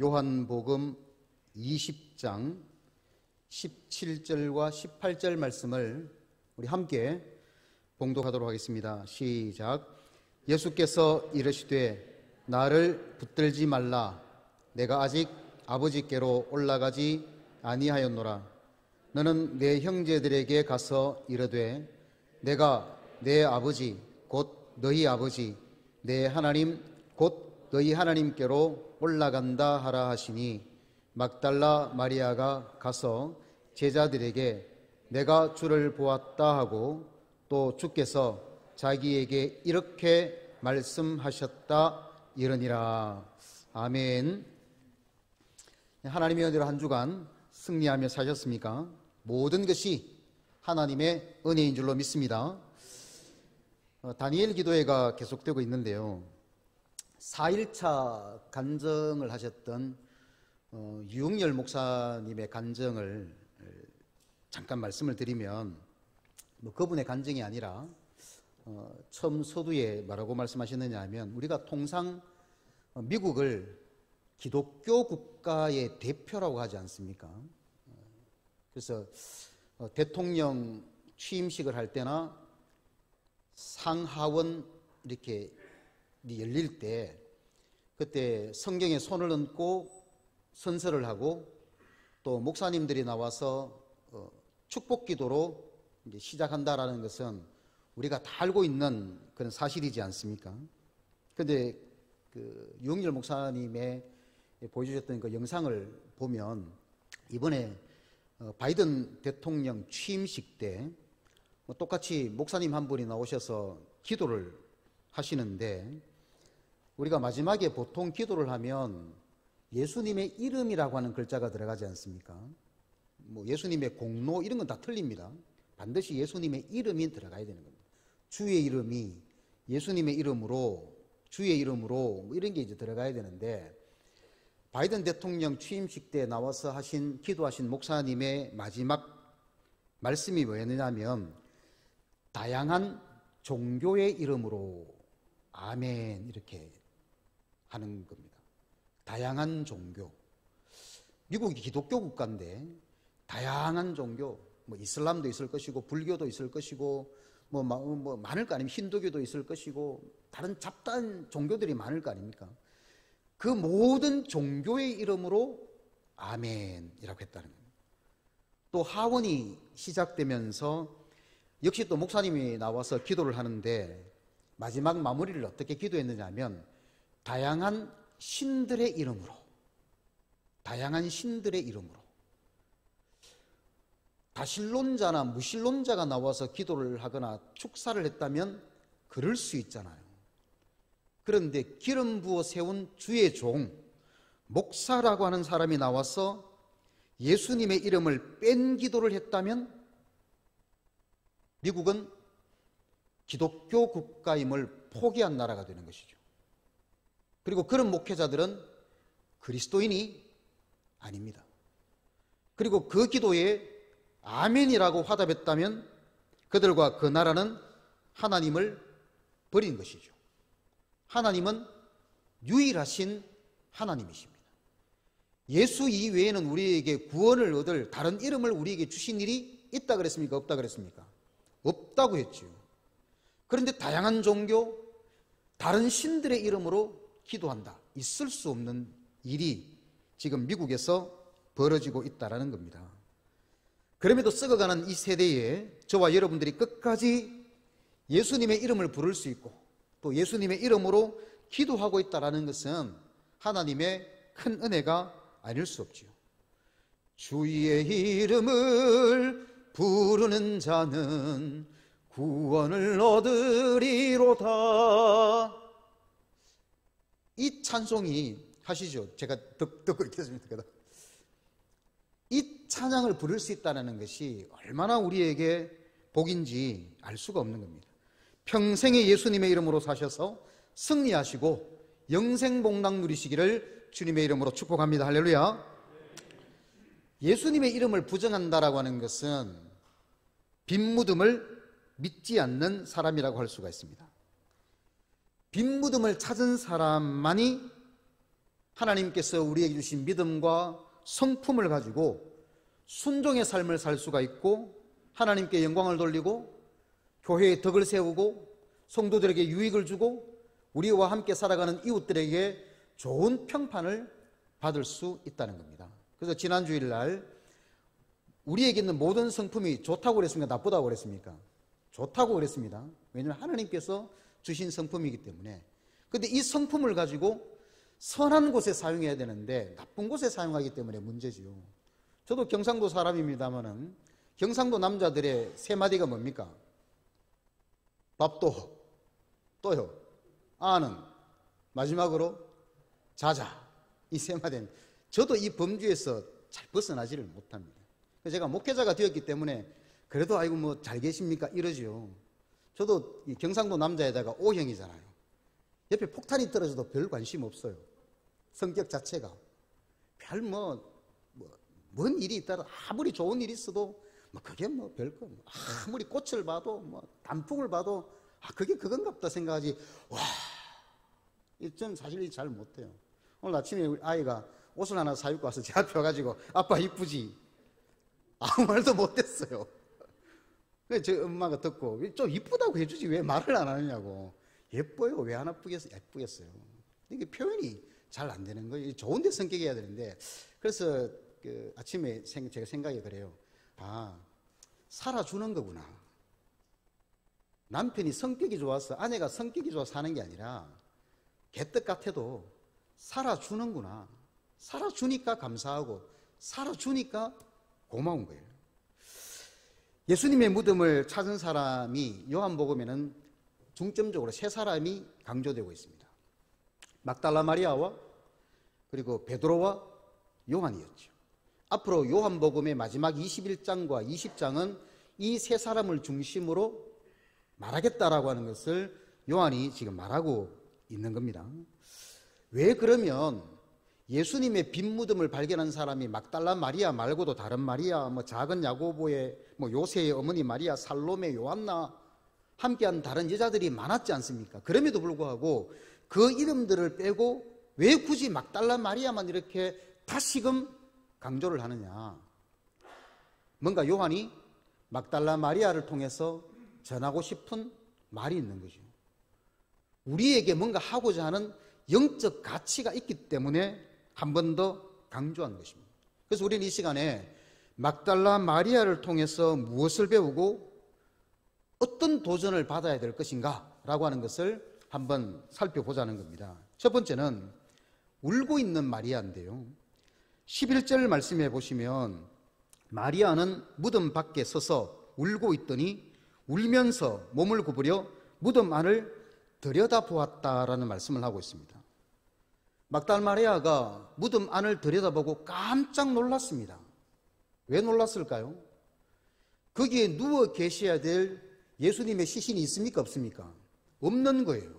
요한복음 20장 17절과 18절 말씀을 우리 함께 봉독하도록 하겠습니다. 시작. 예수께서 이르시되 나를 붙들지 말라. 내가 아직 아버지께로 올라가지 아니하였노라. 너는 내 형제들에게 가서 이르되 내가 내 아버지 곧 너희 아버지 내 하나님 곧 너희 하나님께로 올라간다 하라 하시니, 막달라 마리아가 가서 제자들에게 내가 주를 보았다 하고 또 주께서 자기에게 이렇게 말씀하셨다 이러니라. 아멘. 하나님의 은혜로 한 주간 승리하며 사셨습니까? 모든 것이 하나님의 은혜인 줄로 믿습니다. 다니엘 기도회가 계속되고 있는데요, 4일차 간증을 하셨던 유흥열 목사님의 간증을 잠깐 말씀을 드리면, 그분의 간증이 아니라 처음 서두에 뭐라고 말씀하셨느냐 하면, 우리가 통상 미국을 기독교 국가의 대표라고 하지 않습니까? 그래서 대통령 취임식을 할 때나 상하원 이렇게 열릴 때, 그때 성경에 손을 얹고 선서를 하고 또 목사님들이 나와서 축복 기도로 이제 시작한다라는 것은 우리가 다 알고 있는 그런 사실이지 않습니까? 그런데 그 유흥열 목사님의 보여주셨던 그 영상을 보면, 이번에 바이든 대통령 취임식 때 똑같이 목사님 한 분이 나오셔서 기도를 하시는데, 우리가 마지막에 보통 기도를 하면 예수님의 이름이라고 하는 글자가 들어가지 않습니까? 예수님의 공로 이런 건 다 틀립니다. 반드시 예수님의 이름이 들어가야 되는 겁니다. 주의 이름이 예수님의 이름으로, 주의 이름으로 이런 게 이제 들어가야 되는데, 바이든 대통령 취임식 때 나와서 기도하신 목사님의 마지막 말씀이 뭐였냐면, 다양한 종교의 이름으로 아멘 이렇게 하는 겁니다. 다양한 종교. 미국이 기독교 국가인데 다양한 종교, 이슬람도 있을 것이고 불교도 있을 것이고 많을 거 아닙니까? 힌두교도 있을 것이고 다른 잡다한 종교들이 많을 거 아닙니까? 그 모든 종교의 이름으로 아멘이라고 했다는 겁니다. 또 하원이 시작되면서 역시 또 목사님이 나와서 기도를 하는데, 마지막 마무리를 어떻게 기도했느냐 하면, 다양한 신들의 이름으로, 다양한 신들의 이름으로. 다신론자나 무신론자가 나와서 기도를 하거나 축사를 했다면 그럴 수 있잖아요. 그런데 기름 부어 세운 주의 종, 목사라고 하는 사람이 나와서 예수님의 이름을 뺀 기도를 했다면 미국은 기독교 국가임을 포기한 나라가 되는 것이죠. 그리고 그런 목회자들은 그리스도인이 아닙니다. 그리고 그 기도에 아멘이라고 화답했다면 그들과 그 나라는 하나님을 버린 것이죠. 하나님은 유일하신 하나님이십니다. 예수 이외에는 우리에게 구원을 얻을 다른 이름을 우리에게 주신 일이 있다 그랬습니까? 없다 그랬습니까? 없다고 했지요. 그런데 다양한 종교, 다른 신들의 이름으로 기도한다. 있을 수 없는 일이 지금 미국에서 벌어지고 있다는 겁니다. 그럼에도 썩어가는 이 세대에 저와 여러분들이 끝까지 예수님의 이름을 부를 수 있고 또 예수님의 이름으로 기도하고 있다는 것은 하나님의 큰 은혜가 아닐 수 없지요. 주의 이름을 부르는 자는 구원을 얻으리로다. 이 찬송이 하시죠. 제가 듣고 있겠습니다. 이 찬양을 부를 수 있다는 것이 얼마나 우리에게 복인지 알 수가 없는 겁니다. 평생에 예수님의 이름으로 사셔서 승리하시고 영생복락 누리시기를 주님의 이름으로 축복합니다. 할렐루야. 예수님의 이름을 부정한다라고 하는 것은 빈 무덤을 믿지 않는 사람이라고 할 수가 있습니다. 빈 무덤을 찾은 사람만이 하나님께서 우리에게 주신 믿음과 성품을 가지고 순종의 삶을 살 수가 있고 하나님께 영광을 돌리고 교회에 덕을 세우고 성도들에게 유익을 주고 우리와 함께 살아가는 이웃들에게 좋은 평판을 받을 수 있다는 겁니다. 그래서 지난 주일날 우리에게 있는 모든 성품이 좋다고 그랬습니까? 나쁘다고 그랬습니까? 좋다고 그랬습니다. 왜냐하면 하나님께서 주신 성품이기 때문에. 그런데 이 성품을 가지고 선한 곳에 사용해야 되는데 나쁜 곳에 사용하기 때문에 문제지요. 저도 경상도 사람입니다만은 경상도 남자들의 세 마디가 뭡니까? 밥도, 또요, 아는, 마지막으로 자자. 이 세 마디는 저도 이 범주에서 잘 벗어나지를 못합니다. 제가 목회자가 되었기 때문에 그래도 아이고 뭐 잘 계십니까? 이러지요. 저도 이 경상도 남자에다가 O형이잖아요. 옆에 폭탄이 떨어져도 별 관심 없어요. 성격 자체가. 별 뭔 일이 있다라 아무리 좋은 일이 있어도 그게 별거. 아무리 꽃을 봐도 단풍을 봐도 그게 그건갑다 생각하지. 와, 전 사실 잘 못해요. 오늘 아침에 우리 아이가 옷을 하나 사입고 와서 제 앞에 와가지고 아빠 이쁘지? 아무 말도 못했어요. 그래서 저희 엄마가 듣고 좀 이쁘다고 해주지 왜 말을 안 하느냐고. 예뻐요. 왜 안 예쁘겠어요. 이게 표현이 잘 안 되는 거예요. 좋은데 성격이 해야 되는데. 그래서 아침에 제가 생각이 그래요. 살아주는 거구나. 남편이 성격이 좋아서 아내가 성격이 좋아서 사는 게 아니라 개떡 같아도 살아주는구나. 살아주니까 감사하고 살아주니까 고마운 거예요. 예수님의 무덤을 찾은 사람이 요한복음에는 중점적으로 세 사람이 강조되고 있습니다. 막달라 마리아와 그리고 베드로와 요한이었죠. 앞으로 요한복음의 마지막 21장과 20장은 이 세 사람을 중심으로 말하겠다라고 하는 것을 요한이 지금 말하고 있는 겁니다. 왜 그러면 예수님의 빈 무덤을 발견한 사람이 막달라 마리아 말고도 다른 마리아, 작은 야고보의 요새의 어머니 마리아, 살로메, 요한나 함께한 다른 여자들이 많았지 않습니까? 그럼에도 불구하고 그 이름들을 빼고 왜 굳이 막달라 마리아만 이렇게 다시금 강조를 하느냐? 뭔가 요한이 막달라 마리아를 통해서 전하고 싶은 말이 있는 거죠. 우리에게 뭔가 하고자 하는 영적 가치가 있기 때문에 한 번 더 강조한 것입니다. 그래서 우리는 이 시간에 막달라 마리아를 통해서 무엇을 배우고 어떤 도전을 받아야 될 것인가 라고 하는 것을 한번 살펴보자는 겁니다. 첫 번째는 울고 있는 마리아인데요. 11절 말씀해 보시면 마리아는 무덤 밖에 서서 울고 있더니 울면서 몸을 구부려 무덤 안을 들여다보았다라는 말씀을 하고 있습니다. 막달라 마리아가 무덤 안을 들여다보고 깜짝 놀랐습니다. 왜 놀랐을까요? 거기에 누워 계셔야 될 예수님의 시신이 있습니까? 없습니까? 없는 거예요.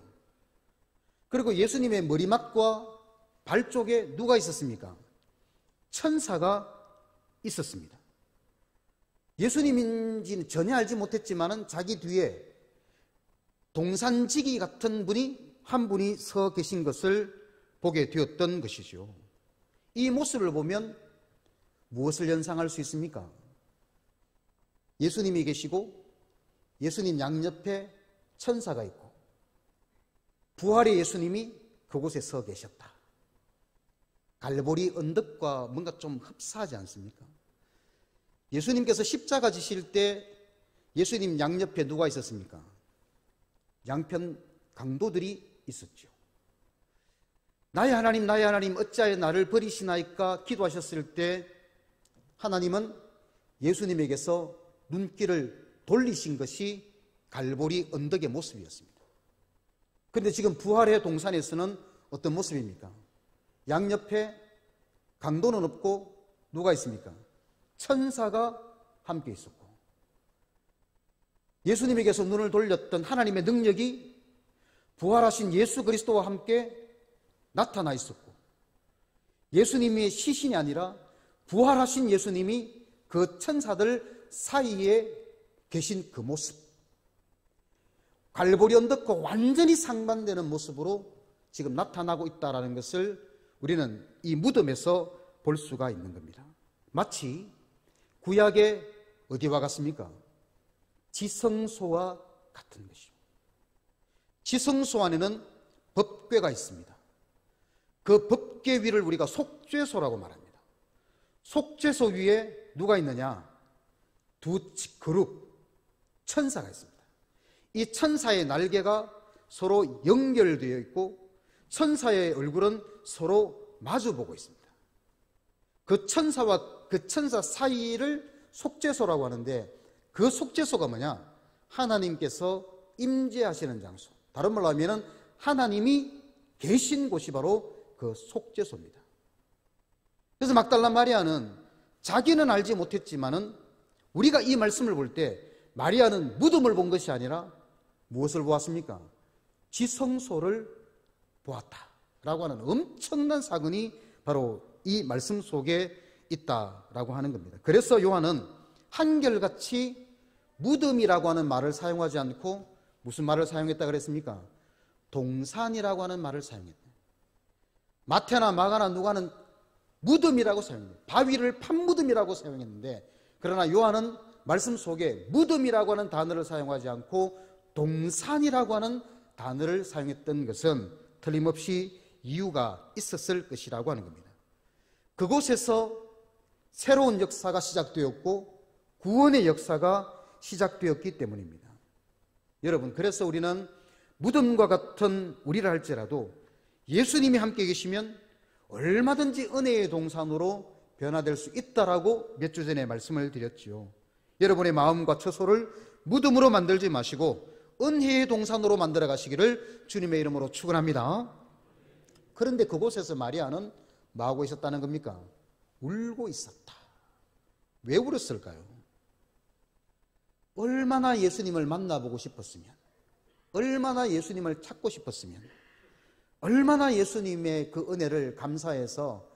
그리고 예수님의 머리맡과 발 쪽에 누가 있었습니까? 천사가 있었습니다. 예수님인지는 전혀 알지 못했지만 자기 뒤에 동산지기 같은 분이 한 분이 서 계신 것을 보게 되었던 것이죠. 이 모습을 보면 무엇을 연상할 수 있습니까? 예수님이 계시고 예수님 양옆에 천사가 있고 부활의 예수님이 그곳에 서 계셨다. 갈보리 언덕과 뭔가 좀 흡사하지 않습니까? 예수님께서 십자가 지실 때 예수님 양옆에 누가 있었습니까? 양편 강도들이 있었죠. 나의 하나님 어찌하여 나를 버리시나이까 기도하셨을 때 하나님은 예수님에게서 눈길을 돌리신 것이 갈보리 언덕의 모습이었습니다. 그런데 지금 부활의 동산에서는 어떤 모습입니까? 양옆에 강도는 없고 누가 있습니까? 천사가 함께 있었고 예수님에게서 눈을 돌렸던 하나님의 능력이 부활하신 예수 그리스도와 함께 나타나 있었고 예수님의 시신이 아니라 부활하신 예수님이 그 천사들 사이에 계신 그 모습, 갈보리 언덕과 완전히 상반되는 모습으로 지금 나타나고 있다는 것을 우리는 이 무덤에서 볼 수가 있는 겁니다. 마치 구약의 어디와 같습니까? 지성소와 같은 것이죠. 지성소 안에는 법궤가 있습니다. 그 법궤 위를 우리가 속죄소라고 말합니다. 속죄소 위에 누가 있느냐? 두 그룹 천사가 있습니다. 이 천사의 날개가 서로 연결되어 있고 천사의 얼굴은 서로 마주보고 있습니다. 그 천사와 그 천사 사이를 속죄소라고 하는데, 그 속죄소가 뭐냐? 하나님께서 임재하시는 장소, 다른 말로 하면 하나님이 계신 곳이 바로 그 속죄소입니다. 그래서 막달라 마리아는 자기는 알지 못했지만은 우리가 이 말씀을 볼 때 마리아는 무덤을 본 것이 아니라 무엇을 보았습니까? 지성소를 보았다라고 하는 엄청난 사건이 바로 이 말씀 속에 있다라고 하는 겁니다. 그래서 요한은 한결같이 무덤이라고 하는 말을 사용하지 않고 무슨 말을 사용했다 그랬습니까? 동산이라고 하는 말을 사용했다. 마태나 마가나 누가는 무덤이라고 사용했는데, 바위를 판 무덤이라고 사용했는데, 그러나 요한은 말씀 속에 무덤이라고 하는 단어를 사용하지 않고 동산이라고 하는 단어를 사용했던 것은 틀림없이 이유가 있었을 것이라고 하는 겁니다. 그곳에서 새로운 역사가 시작되었고 구원의 역사가 시작되었기 때문입니다. 여러분, 그래서 우리는 무덤과 같은 우리를 할지라도 예수님이 함께 계시면 얼마든지 은혜의 동산으로 변화될 수 있다라고 몇 주 전에 말씀을 드렸지요. 여러분의 마음과 처소를 무덤으로 만들지 마시고 은혜의 동산으로 만들어 가시기를 주님의 이름으로 축원합니다. 그런데 그곳에서 마리아는 뭐하고 있었다는 겁니까? 울고 있었다. 왜 울었을까요? 얼마나 예수님을 만나보고 싶었으면, 얼마나 예수님을 찾고 싶었으면, 얼마나 예수님의 그 은혜를 감사해서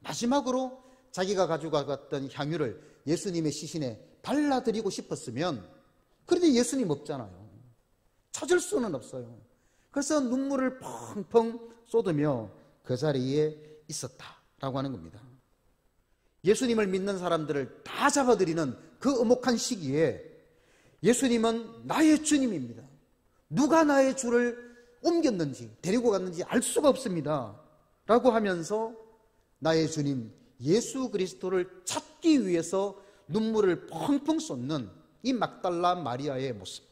마지막으로 자기가 가지고 갔던 향유를 예수님의 시신에 발라드리고 싶었으면, 그런데 예수님 없잖아요. 찾을 수는 없어요. 그래서 눈물을 펑펑 쏟으며 그 자리에 있었다라고 하는 겁니다. 예수님을 믿는 사람들을 다 잡아들이는 그 엄혹한 시기에 예수님은 나의 주님입니다. 누가 나의 주를 옮겼는지 데리고 갔는지 알 수가 없습니다 라고 하면서 나의 주님 예수 그리스도를 찾기 위해서 눈물을 펑펑 쏟는 이 막달라 마리아의 모습,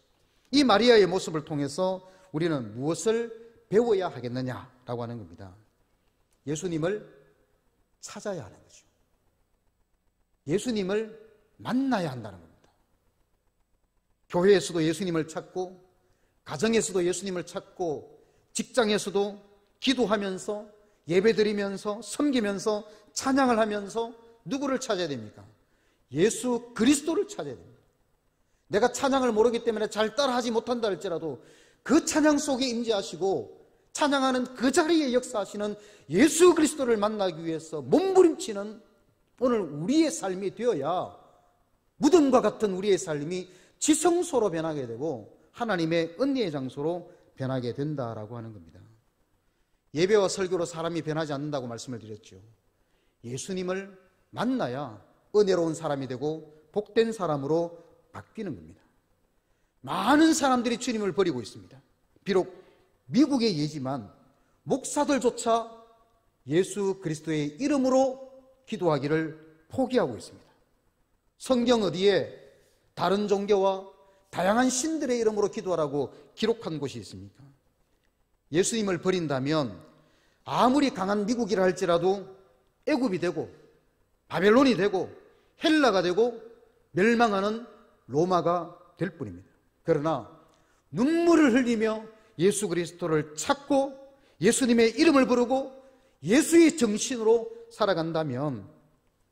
이 마리아의 모습을 통해서 우리는 무엇을 배워야 하겠느냐라고 하는 겁니다. 예수님을 찾아야 하는 거죠. 예수님을 만나야 한다는 겁니다. 교회에서도 예수님을 찾고, 가정에서도 예수님을 찾고, 직장에서도 기도하면서, 예배드리면서, 섬기면서, 찬양을 하면서 누구를 찾아야 됩니까? 예수 그리스도를 찾아야 됩니다. 내가 찬양을 모르기 때문에 잘 따라하지 못한다 할지라도 그 찬양 속에 임재하시고 찬양하는 그 자리에 역사하시는 예수 그리스도를 만나기 위해서 몸부림치는 오늘 우리의 삶이 되어야 무덤과 같은 우리의 삶이 지성소로 변하게 되고 하나님의 은혜의 장소로 변하게 된다라고 하는 겁니다. 예배와 설교로 사람이 변하지 않는다고 말씀을 드렸죠. 예수님을 만나야 은혜로운 사람이 되고 복된 사람으로 바뀌는 겁니다. 많은 사람들이 주님을 버리고 있습니다. 비록 미국의 예지만 목사들조차 예수 그리스도의 이름으로 기도하기를 포기하고 있습니다. 성경 어디에 다른 종교와 다양한 신들의 이름으로 기도하라고 기록한 곳이 있습니까? 예수님을 버린다면 아무리 강한 미국이라 할지라도 애굽이 되고 바벨론이 되고 헬라가 되고 멸망하는 로마가 될 뿐입니다. 그러나 눈물을 흘리며 예수 그리스도를 찾고 예수님의 이름을 부르고 예수의 정신으로 살아간다면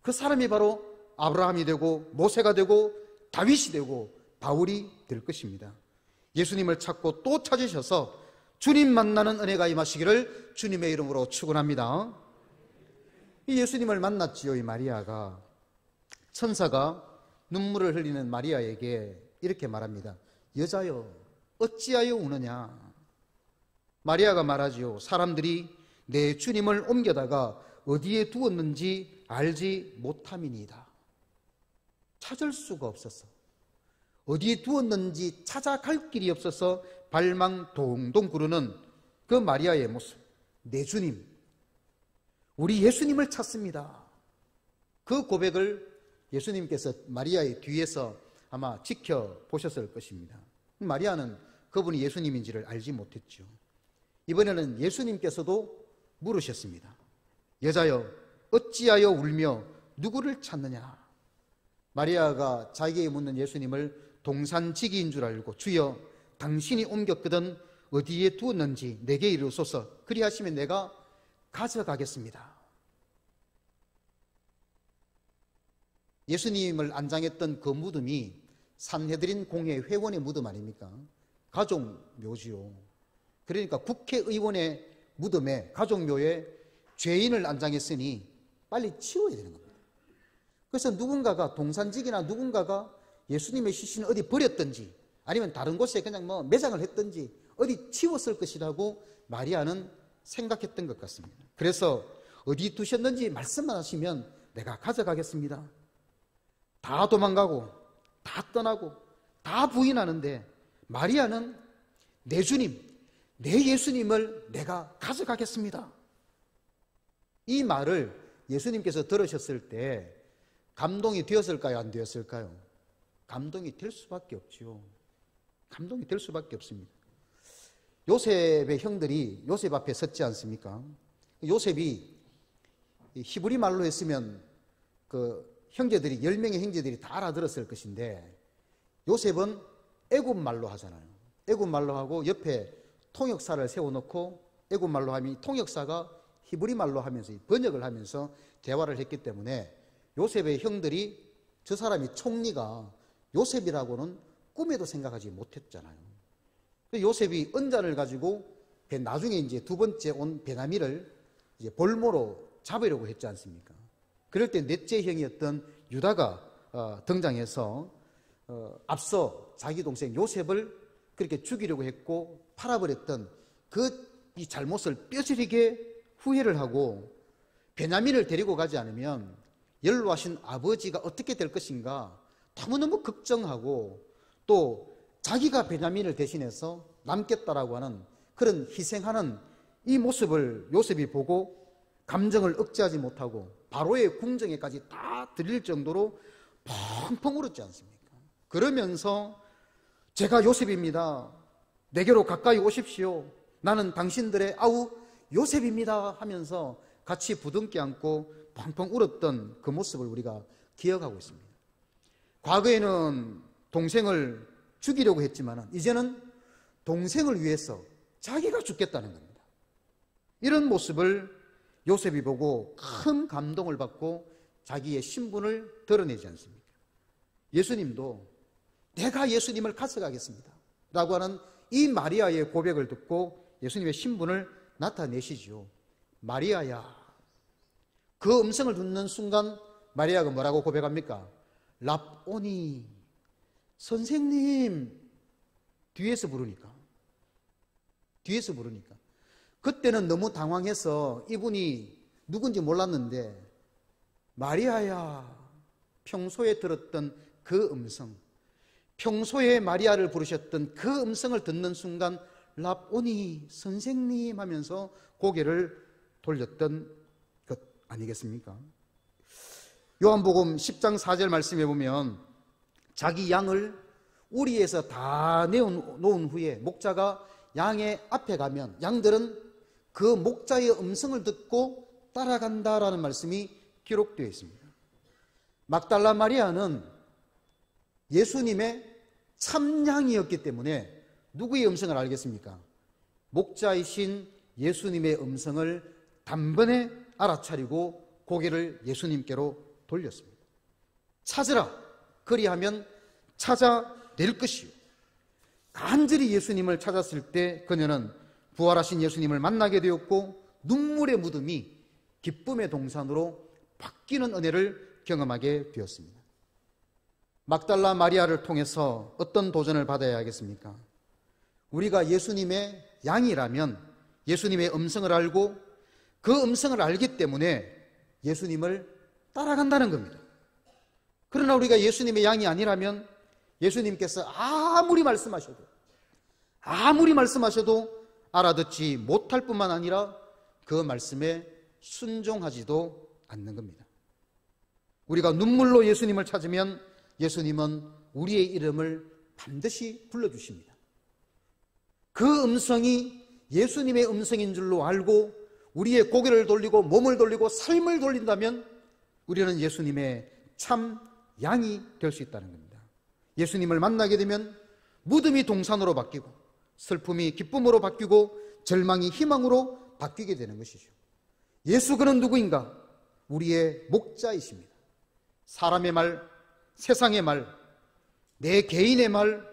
그 사람이 바로 아브라함이 되고 모세가 되고 다윗이 되고 바울이 될 것입니다. 예수님을 찾고 또 찾으셔서 주님 만나는 은혜가 임하시기를 주님의 이름으로 축원합니다. 이 예수님을 만났지요. 이 마리아가. 천사가 눈물을 흘리는 마리아에게 이렇게 말합니다. 여자여 어찌하여 우느냐. 마리아가 말하지요. 사람들이 내 주님을 옮겨다가 어디에 두었는지 알지 못함이니이다. 찾을 수가 없어서, 어디에 두었는지 찾아갈 길이 없어서 발망 동동 구르는 그 마리아의 모습. 내 주님, 우리 예수님을 찾습니다. 그 고백을 예수님께서 마리아의 뒤에서 아마 지켜보셨을 것입니다. 마리아는 그분이 예수님인지를 알지 못했죠. 이번에는 예수님께서도 물으셨습니다. 여자여, 어찌하여 울며 누구를 찾느냐? 마리아가 자기에게 묻는 예수님을 동산지기인 줄 알고, 주여, 당신이 옮겼거든 어디에 두었는지 내게 이르소서. 그리하시면 내가 가져가겠습니다. 예수님을 안장했던 그 무덤이 산헤드린 공회 회원의 무덤 아닙니까? 가족묘지요. 그러니까 국회의원의 무덤에, 가족묘에 죄인을 안장했으니 빨리 치워야 되는 겁니다. 그래서 누군가가, 동산직이나 누군가가 예수님의 시신을 어디 버렸든지 아니면 다른 곳에 그냥 매장을 했든지 어디 치웠을 것이라고 마리아는 생각했던 것 같습니다. 그래서 어디 두셨는지 말씀만 하시면 내가 가져가겠습니다. 다 도망가고 다 떠나고 다 부인하는데 마리아는 내 주님, 내 예수님을 내가 가져가겠습니다. 이 말을 예수님께서 들으셨을 때 감동이 되었을까요? 안 되었을까요? 감동이 될 수밖에 없죠. 감동이 될 수밖에 없습니다. 요셉의 형들이 요셉 앞에 섰지 않습니까? 요셉이 히브리 말로 했으면 그 형제들이, 10명의 형제들이 다 알아들었을 것인데 요셉은 애굽 말로 하잖아요. 애굽 말로 하고 옆에 통역사를 세워놓고 애굽 말로 하면 통역사가 히브리 말로 하면서 번역을 하면서 대화를 했기 때문에 요셉의 형들이 저 사람이 총리가 요셉이라고는 꿈에도 생각하지 못했잖아요. 요셉이 은잔을 가지고 나중에 이제 두 번째 온 베냐민을 이제 볼모로 잡으려고 했지 않습니까? 그럴 때 넷째 형이었던 유다가 등장해서 앞서 자기 동생 요셉을 그렇게 죽이려고 했고 팔아버렸던 그 이 잘못을 뼈저리게 후회를 하고 베냐민을 데리고 가지 않으면 연로하신 아버지가 어떻게 될 것인가 너무너무 걱정하고 또 자기가 베냐민을 대신해서 남겠다라고 하는 그런 희생하는 이 모습을 요셉이 보고 감정을 억제하지 못하고 바로의 궁정에까지 다 들릴 정도로 펑펑 울었지 않습니까? 그러면서 제가 요셉입니다. 내게로 가까이 오십시오. 나는 당신들의 아우 요셉입니다 하면서 같이 부둥켜 안고 펑펑 울었던 그 모습을 우리가 기억하고 있습니다. 과거에는 동생을 죽이려고 했지만 이제는 동생을 위해서 자기가 죽겠다는 겁니다. 이런 모습을 요셉이 보고 큰 감동을 받고 자기의 신분을 드러내지 않습니까? 예수님도 내가 예수님을 가져가겠습니다 라고 하는 이 마리아의 고백을 듣고 예수님의 신분을 나타내시죠. 마리아야. 그 음성을 듣는 순간 마리아가 뭐라고 고백합니까? 랍오니, 선생님. 뒤에서 부르니까 그때는 너무 당황해서 이분이 누군지 몰랐는데 마리아야, 평소에 들었던 그 음성, 평소에 마리아를 부르셨던 그 음성을 듣는 순간 랍오니, 선생님 하면서 고개를 돌렸던 것 아니겠습니까? 요한복음 10장 4절 말씀해 보면 자기 양을 우리에서 다 내어놓은 후에 목자가 양의 앞에 가면 양들은 그 목자의 음성을 듣고 따라간다라는 말씀이 기록되어 있습니다. 막달라 마리아는 예수님의 참양이었기 때문에 누구의 음성을 알겠습니까? 목자이신 예수님의 음성을 단번에 알아차리고 고개를 예수님께로 돌렸습니다. 찾으라, 그리하면 찾아낼 것이요. 간절히 예수님을 찾았을 때 그녀는 부활하신 예수님을 만나게 되었고 눈물의 무덤이 기쁨의 동산으로 바뀌는 은혜를 경험하게 되었습니다. 막달라 마리아를 통해서 어떤 도전을 받아야 하겠습니까? 우리가 예수님의 양이라면, 예수님의 음성을 알고 그 음성을 알기 때문에 예수님을 따라간다는 겁니다. 그러나 우리가 예수님의 양이 아니라면 예수님께서 아무리 말씀하셔도 알아듣지 못할 뿐만 아니라 그 말씀에 순종하지도 않는 겁니다. 우리가 눈물로 예수님을 찾으면 예수님은 우리의 이름을 반드시 불러주십니다. 그 음성이 예수님의 음성인 줄로 알고 우리의 고개를 돌리고 몸을 돌리고 삶을 돌린다면 우리는 예수님의 참 양이 될 수 있다는 겁니다. 예수님을 만나게 되면 무덤이 동산으로 바뀌고 슬픔이 기쁨으로 바뀌고 절망이 희망으로 바뀌게 되는 것이죠. 예수 그는 누구인가? 우리의 목자이십니다. 사람의 말, 세상의 말, 내 개인의 말,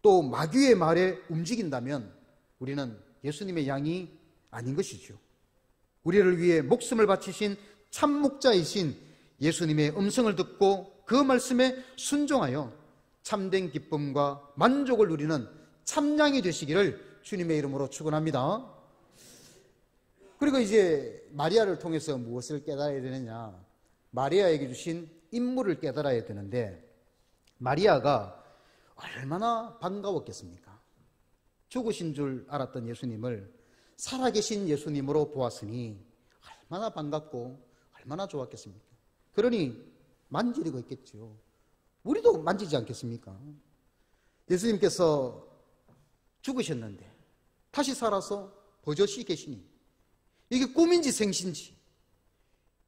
또 마귀의 말에 움직인다면 우리는 예수님의 양이 아닌 것이죠. 우리를 위해 목숨을 바치신 참 목자이신 예수님의 음성을 듣고 그 말씀에 순종하여 참된 기쁨과 만족을 누리는 참양이 되시기를 주님의 이름으로 축원합니다. 그리고 이제 마리아를 통해서 무엇을 깨달아야 되느냐? 마리아에게 주신 임무를 깨달아야 되는데 마리아가 얼마나 반가웠겠습니까? 죽으신 줄 알았던 예수님을 살아계신 예수님으로 보았으니 얼마나 반갑고 얼마나 좋았겠습니까? 그러니 만지려고 했겠죠. 우리도 만지지 않겠습니까? 예수님께서 죽으셨는데 다시 살아서 버젓이 계시니 이게 꿈인지 생신지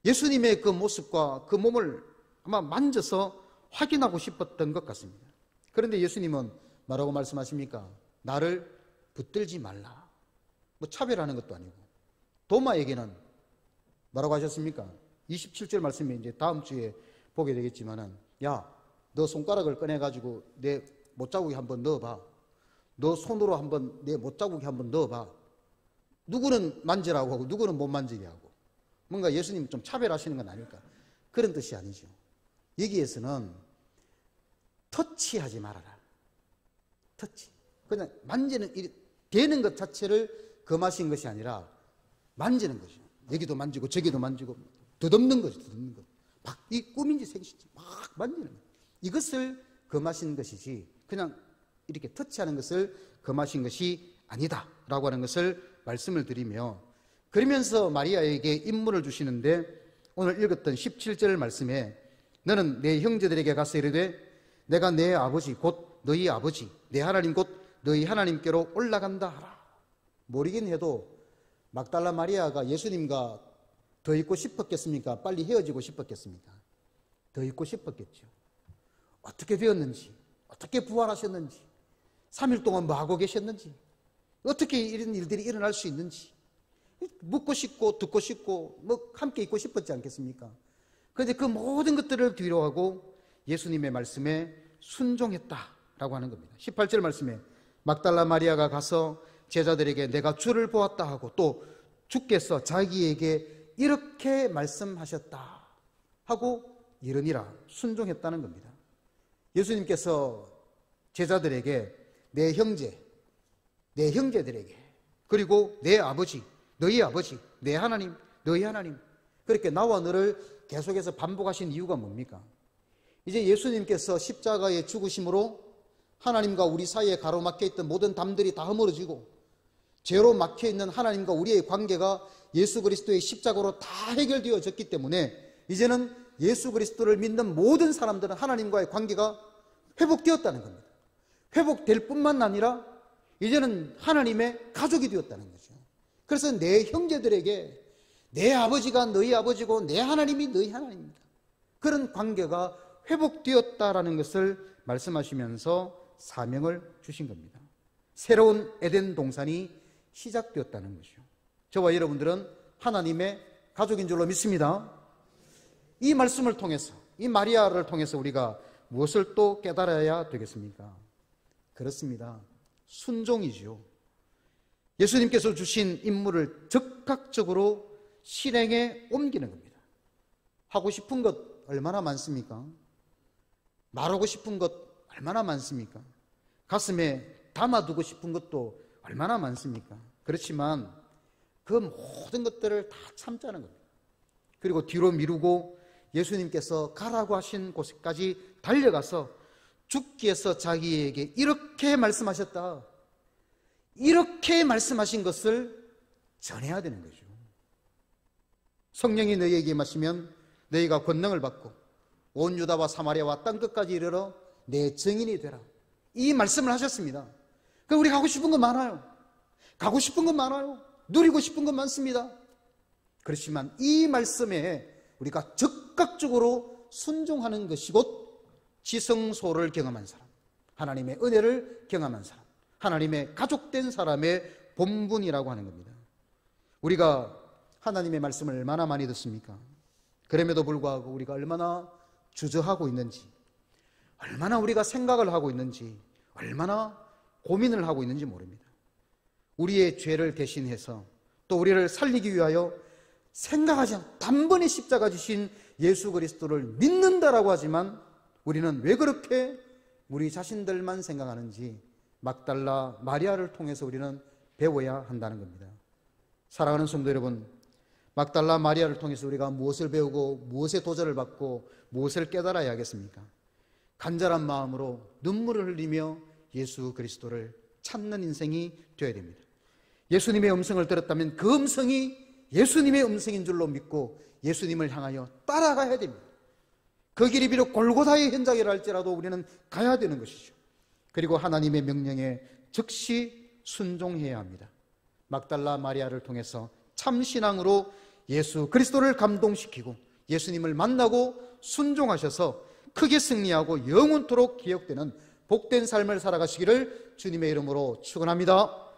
예수님의 그 모습과 그 몸을 아마 만져서 확인하고 싶었던 것 같습니다. 그런데 예수님은 뭐라고 말씀하십니까? 나를 붙들지 말라. 뭐 차별하는 것도 아니고. 도마에게는 뭐라고 하셨습니까? 27절 말씀에 이제 다음 주에 보게 되겠지만은, 야, 너 손가락을 꺼내가지고 내 못자국에 한번 넣어봐. 너 손으로 한번 내 못자국에 한번 넣어봐. 누구는 만지라고 하고 누구는 못 만지게 하고. 뭔가 예수님 좀 차별하시는 건 아닐까? 그런 뜻이 아니죠. 여기에서는 터치하지 말아라. 터치. 그냥 만지는, 되는 것 자체를 금하신 것이 아니라 만지는 것이죠. 여기도 만지고 저기도 만지고 더듬는 거죠. 더듬는 것. 막 이 꿈인지 생신지 막 만지는 것. 이것을 금하신 것이지 그냥 이렇게 터치하는 것을 금하신 것이 아니다라고 하는 것을 말씀을 드리며, 그러면서 마리아에게 임무를 주시는데 오늘 읽었던 17절 말씀에 너는 내 형제들에게 가서 이르되 내가 내 아버지 곧 너희 아버지 내 하나님 곧 너희 하나님께로 올라간다 하라. 모르긴 해도 막달라 마리아가 예수님과 더 있고 싶었겠습니까? 빨리 헤어지고 싶었겠습니까? 더 있고 싶었겠죠. 어떻게 되었는지, 어떻게 부활하셨는지, 3일 동안 뭐 하고 계셨는지, 어떻게 이런 일들이 일어날 수 있는지 묻고 싶고 듣고 싶고 뭐 함께 있고 싶었지 않겠습니까? 그런데 그 모든 것들을 뒤로하고 예수님의 말씀에 순종했다라고 하는 겁니다. 18절 말씀에 막달라 마리아가 가서 제자들에게 내가 주를 보았다 하고 또 주께서 자기에게 이렇게 말씀하셨다 하고 이르니라 순종했다는 겁니다. 예수님께서 제자들에게 내 형제들에게 그리고 내 아버지, 너희 아버지, 내 하나님, 너희 하나님, 그렇게 나와 너를 계속해서 반복하신 이유가 뭡니까? 이제 예수님께서 십자가에 죽으심으로 하나님과 우리 사이에 가로막혀 있던 모든 담들이 다 허물어지고 죄로 막혀 있는 하나님과 우리의 관계가 예수 그리스도의 십자가로 다 해결되어졌기 때문에 이제는 예수 그리스도를 믿는 모든 사람들은 하나님과의 관계가 회복되었다는 겁니다. 회복될 뿐만 아니라 이제는 하나님의 가족이 되었다는 거죠. 그래서 내 형제들에게 내 아버지가 너희 아버지고 내 하나님이 너희 하나님입니다. 그런 관계가 회복되었다라는 것을 말씀하시면서 사명을 주신 겁니다. 새로운 에덴 동산이 시작되었다는 것이죠. 저와 여러분들은 하나님의 가족인 줄로 믿습니다. 이 말씀을 통해서, 이 마리아를 통해서 우리가 무엇을 또 깨달아야 되겠습니까? 그렇습니다. 순종이지요. 예수님께서 주신 임무를 즉각적으로 실행에 옮기는 겁니다. 하고 싶은 것 얼마나 많습니까? 말하고 싶은 것 얼마나 많습니까? 가슴에 담아두고 싶은 것도 얼마나 많습니까? 그렇지만 그 모든 것들을 다 참자는 겁니다. 그리고 뒤로 미루고 예수님께서 가라고 하신 곳까지 달려가서 주께서 자기에게 이렇게 말씀하셨다, 이렇게 말씀하신 것을 전해야 되는 거죠. 성령이 너희에게 임하시면 너희가 권능을 받고 온 유다와 사마리아와 땅끝까지 이르러 내 증인이 되라, 이 말씀을 하셨습니다. 그러니까 우리 가고 싶은 거 많아요. 가고 싶은 건 많아요. 누리고 싶은 건 많습니다. 그렇지만 이 말씀에 우리가 적극적으로 순종하는 것이 곧 지성소를 경험한 사람, 하나님의 은혜를 경험한 사람, 하나님의 가족된 사람의 본분이라고 하는 겁니다. 우리가 하나님의 말씀을 얼마나 많이 듣습니까? 그럼에도 불구하고 우리가 얼마나 주저하고 있는지, 얼마나 우리가 생각을 하고 있는지, 얼마나 고민을 하고 있는지 모릅니다. 우리의 죄를 대신해서 또 우리를 살리기 위하여 생각하지 않고 단번에 십자가 지신 예수 그리스도를 믿는다라고 하지만 우리는 왜 그렇게 우리 자신들만 생각하는지 막달라 마리아를 통해서 우리는 배워야 한다는 겁니다. 사랑하는 성도 여러분, 막달라 마리아를 통해서 우리가 무엇을 배우고 무엇의 도전을 받고 무엇을 깨달아야 하겠습니까? 간절한 마음으로 눈물을 흘리며 예수 그리스도를 찾는 인생이 되어야 됩니다. 예수님의 음성을 들었다면 그 음성이 예수님의 음성인 줄로 믿고 예수님을 향하여 따라가야 됩니다. 그 길이 비록 골고다의 현장이라 할지라도 우리는 가야 되는 것이죠. 그리고 하나님의 명령에 즉시 순종해야 합니다. 막달라 마리아를 통해서 참신앙으로 예수 그리스도를 감동시키고 예수님을 만나고 순종하셔서 크게 승리하고 영원토록 기억되는 복된 삶을 살아가시기를 주님의 이름으로 축원합니다.